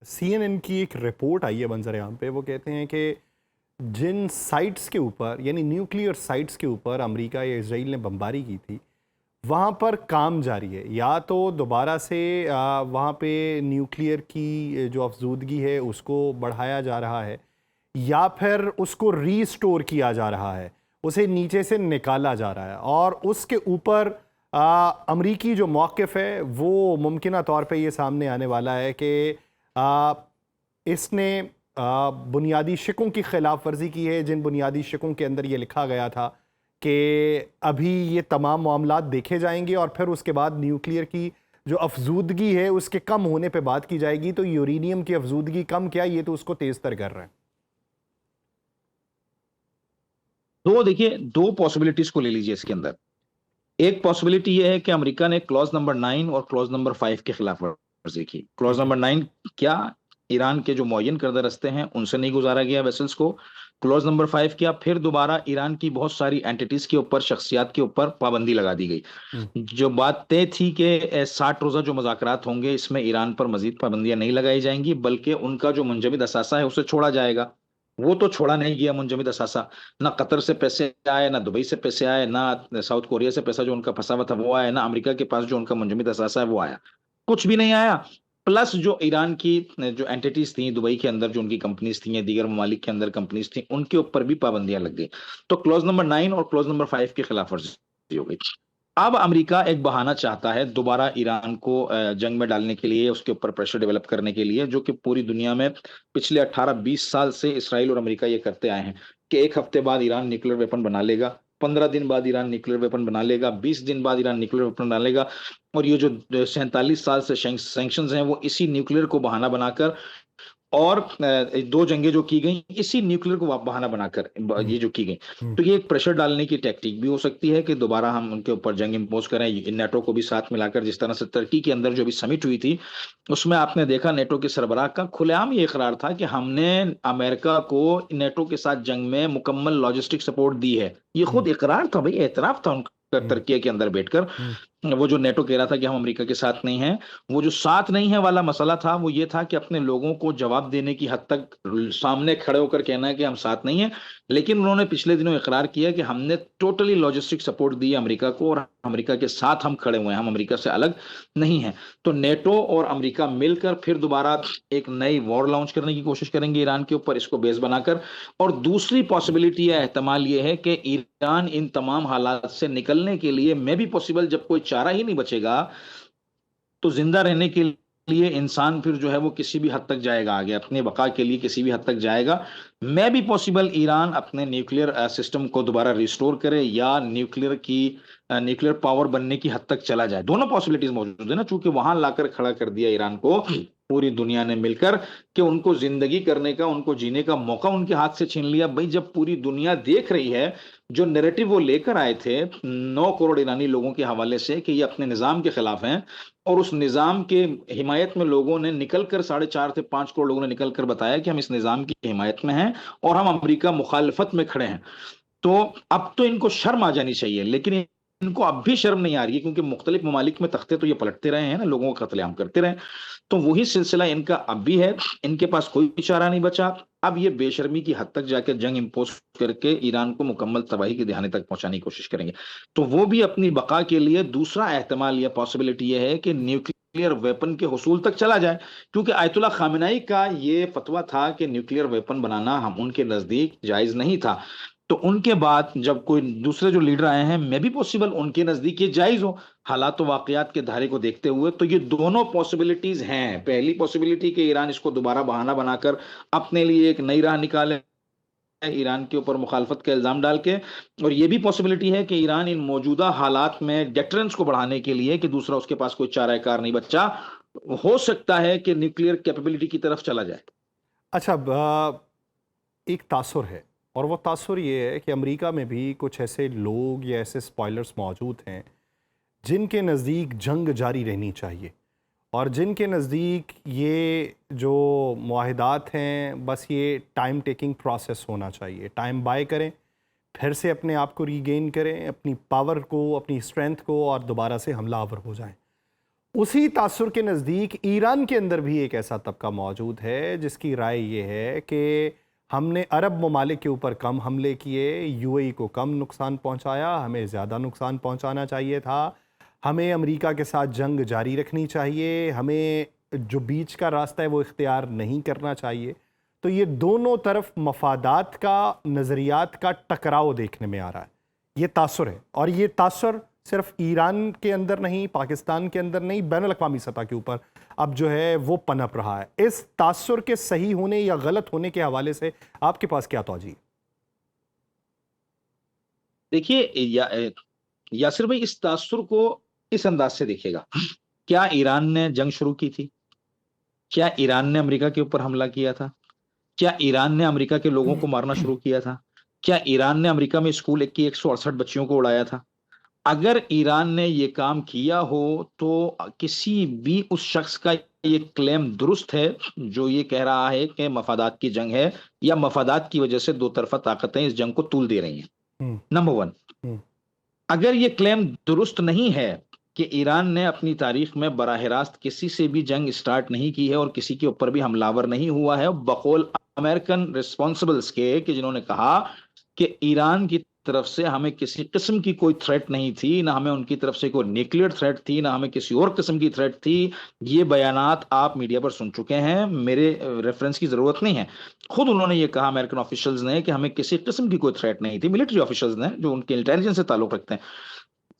CNN की एक report आई है मंजर आम पे। वो कहते हैं कि जिन साइट्स के ऊपर यानी न्यूक्लियर साइट्स के ऊपर अमेरिका या इसराइल ने बमबारी की थी वहाँ पर काम जारी है। या तो दोबारा से वहाँ पे न्यूक्लियर की जो अफजूदगी है उसको बढ़ाया जा रहा है या फिर उसको रीस्टोर किया जा रहा है, उसे नीचे से निकाला जा रहा है। और उसके ऊपर अमरीकी जो मौक़िफ़ है वो मुमकिना तौर पे ये सामने आने वाला है कि इसने बुनियादी शिकों की खिलाफ वर्जी की है, जिन बुनियादी शिकों के अंदर ये लिखा गया था कि अभी ये तमाम मामलात देखे जाएंगे और फिर उसके बाद न्यूक्लियर की जो अफजूदगी है उसके कम होने पे बात की जाएगी। तो यूरेनियम की अफजूदगी कम क्या, ये तो उसको तेज तर कर रहे हैं। दो देखिए, दो पॉसिबिलिटीज को ले लीजिए इसके अंदर। एक पॉसिबिलिटी ये है कि अमेरिका ने क्लॉज नंबर 9 और क्लॉज नंबर 5 के खिलाफ वर्जी की। क्लॉज ठीक है। नंबर 9 क्या? ईरान के जो मुअय्यन करदा रस्ते हैं उनसे नहीं गुजारा गया वेसल्स को। क्लॉज नंबर 5 क्या? फिर दोबारा ईरान की बहुत सारी एंटिटीज के ऊपर, शख्सियात के ऊपर पाबंदी लगा दी गई। हम्म। जो बात तय थी कि 60 रोजा जो मुज़ाकरात होंगे इसमें ईरान पर मजीद पाबंदियां नहीं लगाई जाएंगी, बल्कि उनका जो मुंजमद असासा है उसे छोड़ा जाएगा। वो तो छोड़ा नहीं गया मुंजमद असासा। ना कतर से पैसे आए, ना दुबई से पैसे आए, ना साउथ कोरिया से पैसा जो उनका फंसा हुआ था वो आया, ना अमेरिका के पास जो उनका मुंजमद असासा है वो आया। कुछ भी नहीं आया। प्लस जो ईरान की जो एंटिटीज थी दुबई के अंदर, जो उनकी कंपनीज थी या दीगर ममालिक के अंदर कंपनीज थी, उनके ऊपर भी पाबंदियां लग गई। तो क्लॉज नंबर 9 और क्लॉज नंबर 5 की खिलाफ वर्जी हो गई। अब अमेरिका एक बहाना चाहता है दोबारा ईरान को जंग में डालने के लिए, उसके ऊपर प्रेशर डेवलप करने के लिए, जो कि पूरी दुनिया में पिछले 18-20 साल से इसराइल और अमेरिका ये करते आए हैं कि एक हफ्ते बाद ईरान न्यूक्लियर वेपन बना लेगा, 15 दिन बाद ईरान न्यूक्लियर वेपन बना लेगा, 20 दिन बाद ईरान न्यूक्लियर वेपन बना लेगा। और ये जो 47 साल से सैंक्शंस हैं वो इसी न्यूक्लियर को बहाना बनाकर, और दो जंगें जो की गई इसी न्यूक्लियर को बहाना बनाकर हम्म। ये जो की गई। हम्म। तो ये एक प्रेशर डालने की टेक्निक भी हो सकती है कि दोबारा हम उनके ऊपर जंग इम्पोज करें, नेटो को भी साथ मिलाकर। जिस तरह से तुर्की के अंदर जो भी समिट हुई थी उसमें आपने देखा नेटो के सरबराह का खुलेआम ये इकरार था कि हमने अमेरिका को नेटो के साथ जंग में मुकम्मल लॉजिस्टिक सपोर्ट दी है। ये हम्म। खुद इकरार था भाई, एतराफ था उनका हम्म। तुर्की के अंदर बैठकर। हम्म। वो जो नेटो कह रहा था कि हम अमेरिका के साथ नहीं हैं, वो जो साथ नहीं है वाला मसला था वो ये था कि अपने लोगों को जवाब देने की हद तक सामने खड़े होकर कहना है कि हम साथ नहीं हैं। लेकिन उन्होंने पिछले दिनों इकरार किया कि हमने टोटली लॉजिस्टिक सपोर्ट दी अमेरिका को, और अमेरिका के साथ हम खड़े हुए हैं, हम अमेरिका से अलग नहीं हैं। तो नेटो और अमेरिका मिलकर फिर दोबारा एक नई वॉर लॉन्च करने की कोशिश करेंगे ईरान के ऊपर, इसको बेस बनाकर। और दूसरी पॉसिबिलिटी या एहतमाल ये है कि ईरान इन तमाम हालात से निकलने के लिए मे भी पॉसिबल, जब कोई चारा ही नहीं बचेगा तो जिंदा रहने के लिए इंसान फिर जो है वो किसी भी हद तक जाएगा, आगे अपने बका के लिए किसी भी हद तक जाएगा। मैं भी पॉसिबल ईरान अपने न्यूक्लियर सिस्टम को दोबारा रिस्टोर करे या न्यूक्लियर पावर बनने की हद तक चला जाए। दोनों पॉसिबिलिटीज मौजूद है ना, चूंकि वहां लाकर खड़ा कर दिया ईरान को पूरी दुनिया ने मिलकर कि उनको जिंदगी करने का, उनको जीने का मौका उनके हाथ से छीन लिया। भाई जब पूरी दुनिया देख रही है, जो नैरेटिव वो लेकर आए थे 9 करोड़ ईरानी लोगों के हवाले से कि ये अपने निजाम के खिलाफ हैं, और उस निजाम के हिमायत में लोगों ने निकलकर, 4.5 से 5 करोड़ लोगों ने निकलकर बताया कि हम इस निजाम की हिमायत में हैं और हम अमेरिका मुखालफत में खड़े हैं। तो अब तो इनको शर्म आ जानी चाहिए, लेकिन इनको अब भी शर्म नहीं आ रही है, क्योंकि मुख्तलिफ ममालिक में तख्ते तो ये पलटते रहे हैं ना, लोगों का कत्लेआम करते रहे। तो वही सिलसिला इनका अब भी है। इनके पास कोई चारा नहीं बचा। अब ये बेशर्मी की हद तक जाकर जंग इम्पोज करके ईरान को मुकम्मल तबाही के दहाने तक पहुंचाने की कोशिश करेंगे। तो वो भी अपनी बका के लिए दूसरा एहतमाल या पॉसिबिलिटी ये है कि न्यूक्लियर वेपन के हुसूल तक चला जाए। क्योंकि आयतुल्ला खामेनेई का ये फतवा था कि न्यूक्लियर वेपन बनाना हम उनके नजदीक जायज नहीं था। तो उनके बाद जब कोई दूसरे जो लीडर आए हैं, मे भी पॉसिबल उनके नजदीक ये जायज हो, हालात वाकयात के धारे को देखते हुए। तो ये दोनों पॉसिबिलिटीज हैं। पहली पॉसिबिलिटी कि ईरान इसको दोबारा बहाना बनाकर अपने लिए एक नई राह निकाले, ईरान के ऊपर मुखालफत का इल्जाम डाल के। और ये भी पॉसिबिलिटी है कि ईरान इन मौजूदा हालात में डेटरेंस को बढ़ाने के लिए, कि दूसरा उसके पास कोई चारा कार नहीं बच्चा, हो सकता है कि न्यूक्लियर कैपेबिलिटी की तरफ चला जाए। अच्छा, एक तासुर है और वो तासुर ये है कि अमेरिका में भी कुछ ऐसे लोग या ऐसे स्पॉयलर्स मौजूद हैं जिनके नज़दीक जंग जारी रहनी चाहिए और जिनके नज़दीक ये जो मुआहिदात हैं बस ये टाइम टेकिंग प्रोसेस होना चाहिए। टाइम बाय करें, फिर से अपने आप को रीगेन करें, अपनी पावर को, अपनी स्ट्रेंथ को, और दोबारा से हमलावर हो जाएं। उसी तासुर के नज़दीक ईरान के अंदर भी एक ऐसा तबका मौजूद है जिसकी राय ये है कि हमने अरब ममालिक के ऊपर कम हमले किए, यूएई को कम नुकसान पहुंचाया, हमें ज़्यादा नुकसान पहुंचाना चाहिए था, हमें अमेरिका के साथ जंग जारी रखनी चाहिए, हमें जो बीच का रास्ता है वो इख्तियार नहीं करना चाहिए। तो ये दोनों तरफ मफादात का, नज़रियात का टकराव देखने में आ रहा है। ये तासुर है, और ये तासुर सिर्फ ईरान के अंदर नहीं, पाकिस्तान के अंदर नहीं, बैनुल अक़वामी सतह के ऊपर अब जो है वो पनप रहा है। इस तासुर के सही होने या गलत होने के हवाले से आपके पास क्या तौजीह? देखिए यासिर भाई, इस तासुर को इस अंदाज से देखिएगा। क्या ईरान ने जंग शुरू की थी? क्या ईरान ने अमेरिका के ऊपर हमला किया था? क्या ईरान ने अमेरिका के लोगों को मारना शुरू किया था? क्या ईरान ने अमेरिका में स्कूल की 168 बच्चियों को उड़ाया था? अगर ईरान ने ये काम किया हो तो किसी भी उस शख्स का ये क्लेम दुरुस्त है जो ये कह रहा है कि मफादात की जंग है, या मफादात की वजह से दो तरफा ताकतें इस जंग को तूल दे रही हैं। नंबर वन, अगर ये क्लेम दुरुस्त नहीं है कि ईरान ने अपनी तारीख में बराह रास्त किसी से भी जंग स्टार्ट नहीं की है और किसी के ऊपर भी हमलावर नहीं हुआ है, बकौल अमेरिकन रिस्पॉन्सिबल्स के, कि जिन्होंने कहा कि ईरान की तरफ से हमें किसी किस्म की कोई थ्रेट नहीं थी, ना हमें उनकी तरफ से कोई न्यूक्लियर थ्रेट थी, ना हमें किसी और किस्म की थ्रेट थी। ये बयानात आप मीडिया पर सुन चुके हैं, मेरे रेफरेंस की जरूरत नहीं है। खुद उन्होंने ये कहा, अमेरिकन ऑफिशियल्स ने, कि हमें किसी किस्म की कोई थ्रेट नहीं थी। मिलिट्री ऑफिशियल्स ने, जो उनके इंटेलिजेंस से ताल्लुक रखते हैं।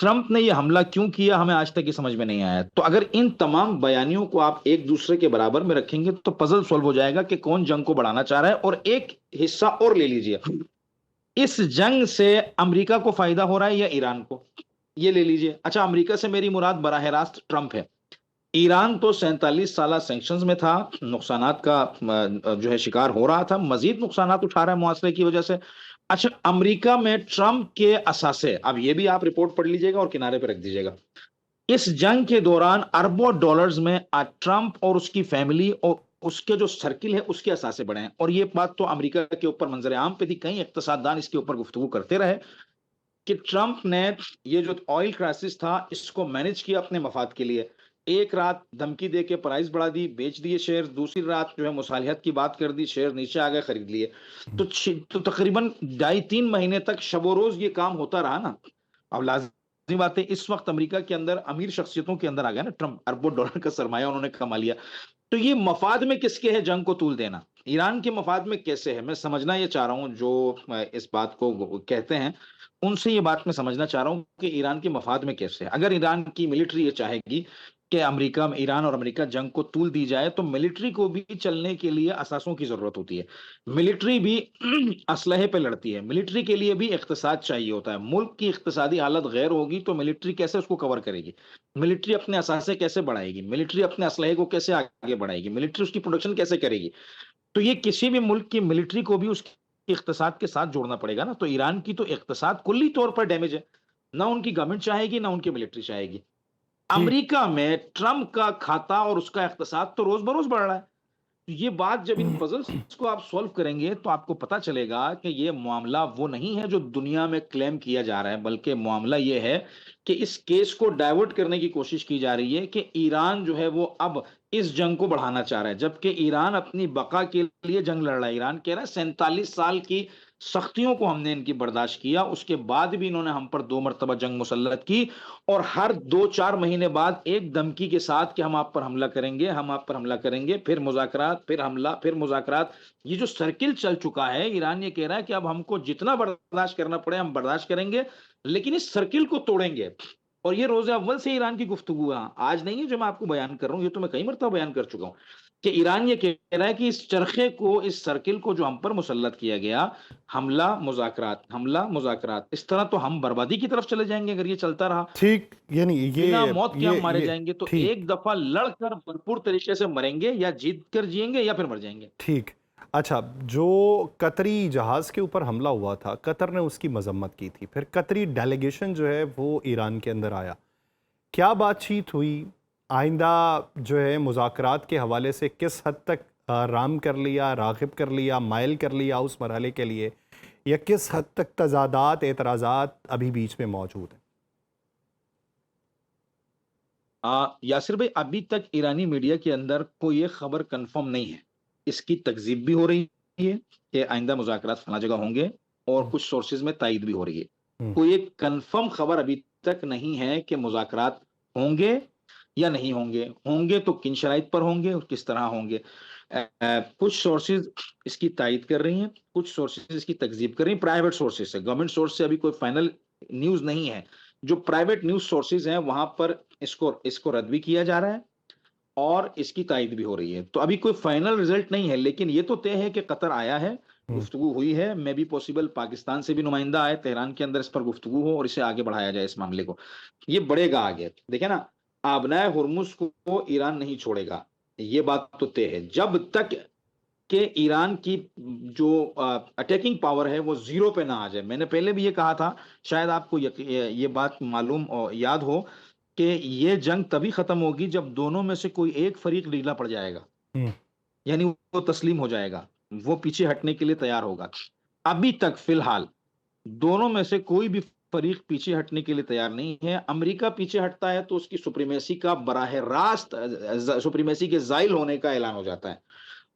ट्रंप ने यह हमला क्यों किया, हमें आज तक ये समझ में नहीं आया। तो अगर इन तमाम बयानियों को आप एक दूसरे के बराबर में रखेंगे तो पजल सॉल्व हो जाएगा कि कौन जंग को बढ़ाना चाह रहा है। और एक हिस्सा और ले लीजिए, इस जंग से अमेरिका को फायदा हो रहा है या ईरान को, ये ले लीजिए। अच्छा, अमेरिका से मेरी मुराद बराह रास्त ट्रंप है। ईरान तो 47 साल सैंक्शंस में था, नुकसानात का जो है शिकार हो रहा था, मजीद नुकसानात उठा रहा है मुआसरे की वजह से। अच्छा, अमेरिका में ट्रंप के असासे, अब ये भी आप रिपोर्ट पढ़ लीजिएगा और किनारे पे रख दीजिएगा, इस जंग के दौरान अरबों डॉलर्स में ट्रंप और उसकी फैमिली और उसके जो सर्किल है उसके असासे बढ़े हैं। और ये बात तो अमेरिका के ऊपर मंजर आम पे थी, कई इक्तसाददान इसके ऊपर गुफ्तगू करते रहे कि ट्रंप ने ये जो ऑयल क्राइसिस था इसको मैनेज किया अपने मफाद के लिए। एक रात धमकी दे के प्राइस बढ़ा दी, बेच दिए शेयर, दूसरी रात जो है मुसालिहत की बात कर दी, शेयर नीचे आ गए, खरीद लिए। तो तकरीबन 2.5-3 महीने तक शबो रोज ये काम होता रहा ना। अब लाजिमी बात है, इस वक्त अमेरिका के अंदर अमीर शख्सियतों के अंदर आ गया ना ट्रंप, अरबों डॉलर का सरमाया उन्होंने कमा लिया। तो ये मफाद में किसके है जंग को तूल देना? ईरान के मफाद में कैसे है, मैं समझना ये चाह रहा हूं। जो इस बात को कहते हैं उनसे ये बात मैं समझना चाह रहा हूं कि ईरान के मफाद में कैसे है। अगर ईरान की मिलिट्री ये चाहेगी कि ईरान और अमेरिका जंग को तूल दी जाए, तो मिलिट्री को भी चलने के लिए असासों की जरूरत होती है। मिलिट्री भी असलहे पे लड़ती है, मिलिट्री के लिए भी इक्तिसाद चाहिए होता है। मुल्क की इक्तिसादी हालत गैर होगी तो मिलिट्री कैसे उसको कवर करेगी? मिलिट्री अपने असासे कैसे बढ़ाएगी? मिलिट्री अपने असलहे को कैसे आगे बढ़ाएगी? मिलिट्री उसकी प्रोडक्शन कैसे करेगी? तो ये किसी भी मुल्क की मिलिट्री को भी उसके इक्तिसाद के साथ जोड़ना पड़ेगा ना। तो ईरान की तो इक्तिसाद कुल्ली तौर पर डैमेज है, ना उनकी गवर्नमेंट चाहेगी ना उनकी मिलिट्री चाहेगी। ठीक। अमेरिका में ट्रंप का खाता और उसका इक्तिसाद तो रोज बरोज बढ़ रहा है। तो ये बात, जब इन पजल्स को आप सॉल्व करेंगे तो आपको पता चलेगा कि ये मामला वो नहीं है जो दुनिया में क्लेम किया जा रहा है, बल्कि मामला ये है कि इस केस को डाइवर्ट करने की कोशिश की जा रही है कि ईरान जो है वो अब इस जंग को बढ़ाना चाह रहा है, जबकि ईरान अपनी बका के लिए जंग लड़ रहा है। ईरान कह रहा है 47 साल की सख्तियों को हमने इनकी बर्दाश्त किया, उसके बाद भी इन्होंने हम पर 2 मरतबा जंग मुसल्लत की, और हर 2-4 महीने बाद एक धमकी के साथ कि हम आप पर हमला करेंगे, हम आप पर हमला करेंगे, फिर मुज़ाकरात, फिर हमला, फिर मुज़ाकरात। ये जो सर्किल चल चुका है, ईरान ये कह रहा है कि अब हमको जितना बर्दाश्त करना पड़े हम बर्दाश्त करेंगे, लेकिन इस सर्किल को तोड़ेंगे। और ये रोज़े अव्वल से ईरान की गुफ्तगू है, आज नहीं है जो मैं आपको बयान कर रहा हूँ, ये तो मैं कई मरतबा बयान कर चुका हूँ कि ईरान ये कह रहा है कि इस चरखे को, इस सर्किल को जो हम पर मुसल्लत किया गया, हमला मुज़ाकरात, हमला मुज़ाकरात, इस तरह तो हम बर्बादी की तरफ चले जाएंगे अगर ये चलता रहा। ठीक, यानी बिना मौत के हम मारे ये जाएंगे। तो ठीक। एक दफा लड़कर भरपूर तरीके से मरेंगे, या जीत कर जिएंगे या फिर मर जाएंगे। ठीक। अच्छा, जो कतरी जहाज़ के ऊपर हमला हुआ था, कतर ने उसकी मजम्मत की थी, फिर कतरी डेलीगेशन जो है वो ईरान के अंदर आया, क्या बातचीत हुई? आइंदा जो है मुज़ाकरात के हवाले से किस हद तक राम कर लिया, राग़िब कर लिया, माइल कर लिया उस मरहले के लिए, या किस हद तक तज़ादात, एतराज़ात अभी बीच में मौजूद हैं? यासिर भाई, अभी तक ईरानी मीडिया के अंदर कोई एक खबर कंफर्म नहीं है। इसकी तकजीब भी हो रही है कि आइंदा मुज़ाकरात फला जगह होंगे, और हम्म, कुछ सोर्सेज में तायद भी हो रही है। हम्म, कोई एक कंफर्म खबर अभी तक नहीं है कि मुज़ाकरात होंगे या नहीं होंगे। होंगे तो किन शराइत पर होंगे और किस तरह होंगे। कुछ सोर्सेज इसकी तायद कर रही हैं, कुछ सोर्सेज इसकी तकजीब कर रही हैं, प्राइवेट सोर्सेज से। गवर्नमेंट सोर्स से अभी कोई फाइनल न्यूज़ नहीं है। जो प्राइवेट न्यूज़ सोर्सेज हैं, वहां पर इसको इसको रद्द भी किया जा रहा है और इसकी तायद भी हो रही है। तो अभी कोई फाइनल रिजल्ट नहीं है, लेकिन ये तो तय है कि कतर आया है, हम्म, गुफ्तगू हुई है। मे बी पॉसिबल पाकिस्तान से भी नुमाइंदा आए, तेहरान के अंदर इस पर गुफ्तगू हो और इसे आगे बढ़ाया जाए इस मामले को। ये बढ़ेगा आगे। देखे ना, आबनाए हुर्मुज को ईरान नहीं छोड़ेगा, ये बात तो तय है। जब तक कि ईरान की जो अटैकिंग पावर है वो जीरो पे ना आ जाए। मैंने पहले भी ये कहा था, शायद आपको ये बात मालूम और याद हो, कि ये जंग तभी खत्म होगी जब दोनों में से कोई एक फरीक ढीला पड़ जाएगा, हम्म, यानी वो तस्लीम हो जाएगा, वो पीछे हटने के लिए तैयार होगा। अभी तक फिलहाल दोनों में से कोई भी फरीक पीछे हटने के लिए तैयार नहीं है। अमेरिका पीछे हटता है तो उसकी सुप्रीमेसी का बराह रास्त सुप्रीमेसी के जाइल होने का ऐलान हो जाता है,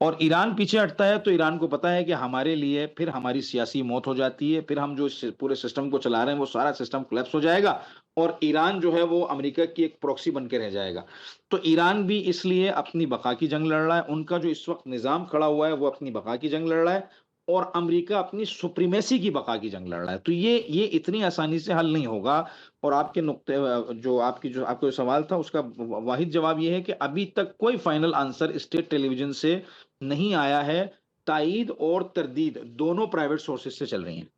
और ईरान पीछे हटता है तो ईरान को पता है कि हमारे लिए फिर हमारी सियासी मौत हो जाती है। फिर हम जो इस पूरे सिस्टम को चला रहे हैं वो सारा सिस्टम कोलैप्स हो जाएगा, और ईरान जो है वो अमेरिका की एक प्रॉक्सी बन के रह जाएगा। तो ईरान भी इसलिए अपनी बका की जंग लड़ रहा है। उनका जो इस वक्त निजाम खड़ा हुआ है वो अपनी बका की जंग लड़ रहा है, और अमेरिका अपनी सुप्रीमेसी की बका की जंग लड़ रहा है। तो ये इतनी आसानी से हल नहीं होगा। और आपके नुक्ते जो आपका जो सवाल था उसका वाहिद जवाब ये है कि अभी तक कोई फाइनल आंसर स्टेट टेलीविजन से नहीं आया है। तायीद और तरदीद दोनों प्राइवेट सोर्सेज से चल रही हैं।